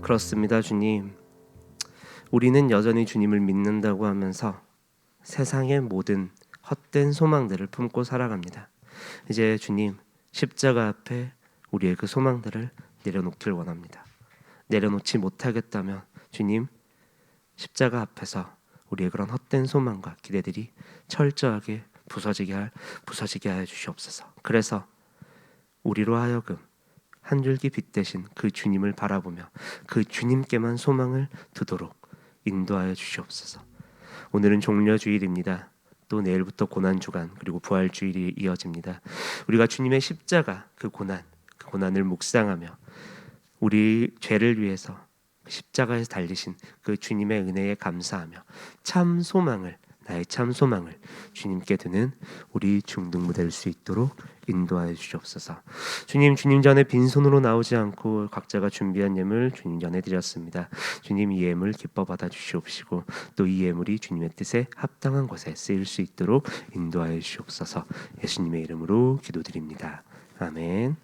그렇습니다, 주님. 우리는 여전히 주님을 믿는다고 하면서 세상의 모든 헛된 소망들을 품고 살아갑니다. 이제 주님, 십자가 앞에 우리의 그 소망들을 내려놓길 원합니다. 내려놓지 못하겠다면 주님, 십자가 앞에서 우리의 그런 헛된 소망과 기대들이 철저하게 부서지게 하여 주시옵소서. 그래서 우리로 하여금 한 줄기 빛 대신 그 주님을 바라보며 그 주님께만 소망을 두도록 인도하여 주시옵소서. 오늘은 종려주일입니다. 또 내일부터 고난주간 그리고 부활주일이 이어집니다. 우리가 주님의 십자가 그 고난을 묵상하며 우리 죄를 위해서 십자가에 달리신 그 주님의 은혜에 감사하며 나의 참 소망을 주님께 두는 우리 중등부 될 수 있도록 인도하여 주시옵소서. 주님 전에 빈손으로 나오지 않고 각자가 준비한 예물 주님 전에 드렸습니다. 주님 이 예물 기뻐 받아 주시옵시고 또 이 예물이 주님의 뜻에 합당한 곳에 쓰일 수 있도록 인도하여 주시옵소서. 예수님의 이름으로 기도드립니다. 아멘.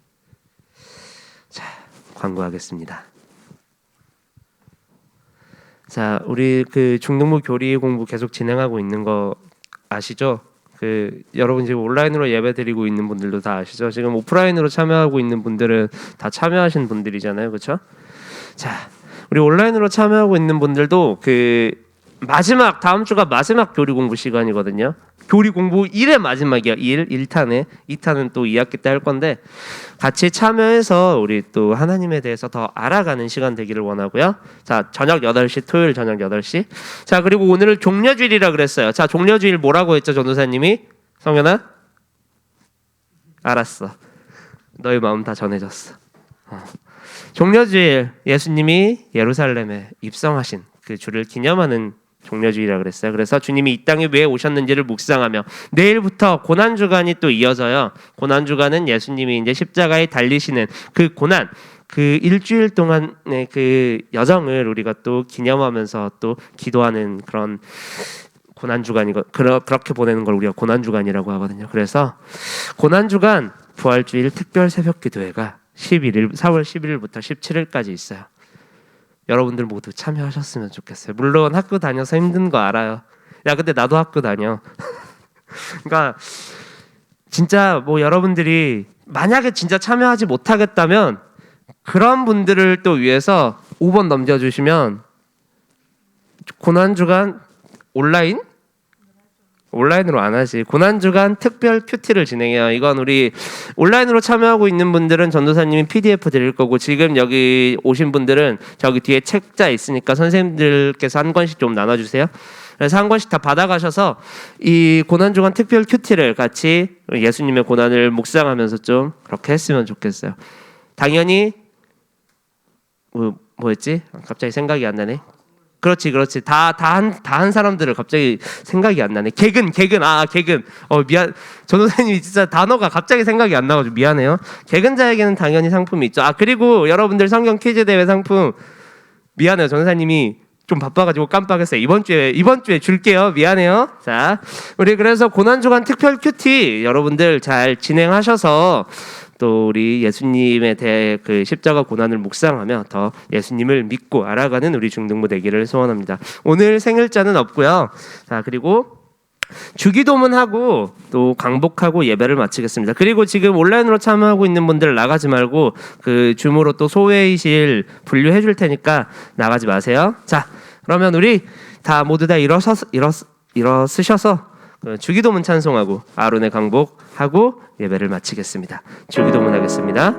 자, 광고하겠습니다. 자, 우리 그 중등부 교리 공부 계속 진행하고 있는 거 아시죠? 여러분 지금 온라인으로 예배드리고 있는 분들도 다 아시죠? 지금 오프라인으로 참여하고 있는 분들은 다 참여하신 분들이잖아요, 그렇죠? 자, 우리 온라인으로 참여하고 있는 분들도 다음 주가 마지막 교리 공부 시간이거든요. 교리 공부 1의 마지막이야. 1탄에 2탄은 또 2학기 때 할 건데 같이 참여해서 우리 또 하나님에 대해서 더 알아가는 시간 되기를 원하고요. 자, 저녁 8시 토요일 저녁 8시. 자, 그리고 오늘은 종려주일이라 그랬어요. 자, 종려주일 뭐라고 했죠, 전도사님이? 성현아? 알았어. 너의 마음 다 전해졌어. 종려주일 예수님이 예루살렘에 입성하신 그 주를 기념하는 종려주일이라 그랬어요. 그래서 주님이 이 땅에 왜 오셨는지를 묵상하며 내일부터 고난주간이 또 이어져요. 고난주간은 예수님이 이제 십자가에 달리시는 그 고난, 그 일주일 동안의 그 여정을 우리가 또 기념하면서 또 기도하는 그런 고난주간이고 그렇게 보내는 걸 우리가 고난주간이라고 하거든요. 그래서 고난주간 부활주일 특별 새벽기도회가 4월 11일부터 17일까지 있어요. 여러분들 모두 참여하셨으면 좋겠어요. 물론 학교 다녀서 힘든 거 알아요. 야, 근데 나도 학교 다녀. 그러니까 진짜 뭐 여러분들이 만약에 진짜 참여하지 못하겠다면 그런 분들을 또 위해서 5번 넘겨주시면 고난주간 온라인으로 안 하지. 고난주간 특별 큐티를 진행해요. 이건 우리 온라인으로 참여하고 있는 분들은 전도사님이 PDF 드릴 거고 지금 여기 오신 분들은 저기 뒤에 책자 있으니까 선생님들께서 한 권씩 좀 나눠주세요. 그래서 한 권씩 다 받아가셔서 이 고난주간 특별 큐티를 같이 예수님의 고난을 묵상하면서 좀 그렇게 했으면 좋겠어요. 당연히 뭐였지? 갑자기 생각이 안 나네. 그렇지. 다 한 사람들을 갑자기 생각이 안 나네. 개근. 미안. 전도사님이 진짜 단어가 갑자기 생각이 안 나가지고 미안해요. 개근자에게는 당연히 상품이 있죠. 그리고 여러분들 성경 퀴즈 대회 상품 미안해요. 전도사님이 좀 바빠가지고 깜빡했어요. 이번 주에 줄게요. 미안해요. 자, 우리 그래서 고난주간 특별 큐티 여러분들 잘 진행하셔서 또 우리 예수님에 대해 그 십자가 고난을 묵상하며 더 예수님을 믿고 알아가는 우리 중등부 되기를 소원합니다. 오늘 생일자는 없고요. 자, 그리고 주기도문하고 또 강복하고 예배를 마치겠습니다. 그리고 지금 온라인으로 참여하고 있는 분들 나가지 말고 그 줌으로 또 소회의실 분류해 줄 테니까 나가지 마세요. 자, 그러면 우리 모두 다 일어서셔서 주기도문 찬송하고 아론의 강복하고 예배를 마치겠습니다. 주기도문 하겠습니다.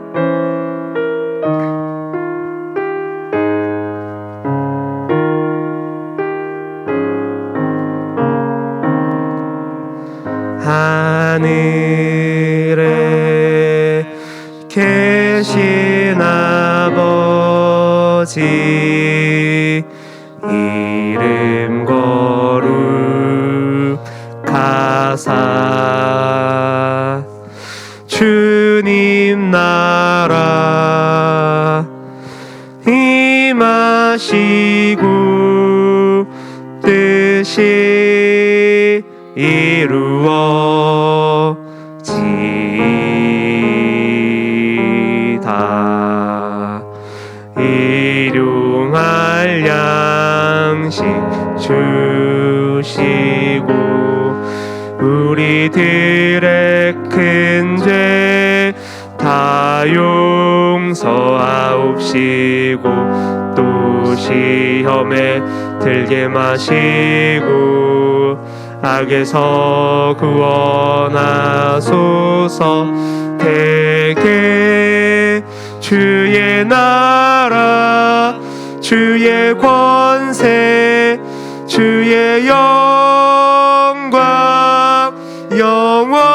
하늘 아버지 이름 거룩하사 주님 나라 임하시고 뜻이 이루어지이다. 일용할 양식 주시고 우리들의 큰 죄 다 용서하옵시고 또 시험에 들게 마시고 악에서 구원하소서. 대개 주의 나라 주의 권세 주의 영광 영원히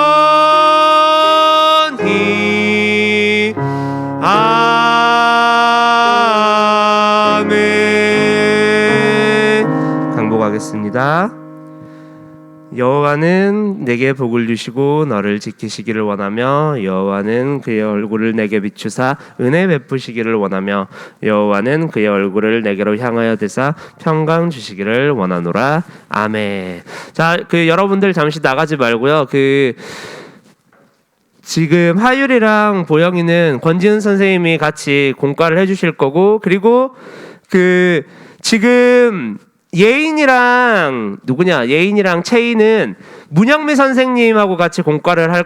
아멘. 강복하겠습니다. 여호와는 내게 복을 주시고 너를 지키시기를 원하며 여호와는 그의 얼굴을 내게 비추사 은혜 베푸시기를 원하며 여호와는 그의 얼굴을 내게로 향하여 드사 평강 주시기를 원하노라. 아멘. 자, 여러분들 잠시 나가지 말고요. 지금 하율이랑 보영이는 권지은 선생님이 같이 공과를 해주실 거고, 그리고 지금 예인이랑 채인은 문영미 선생님하고 같이 공과를 할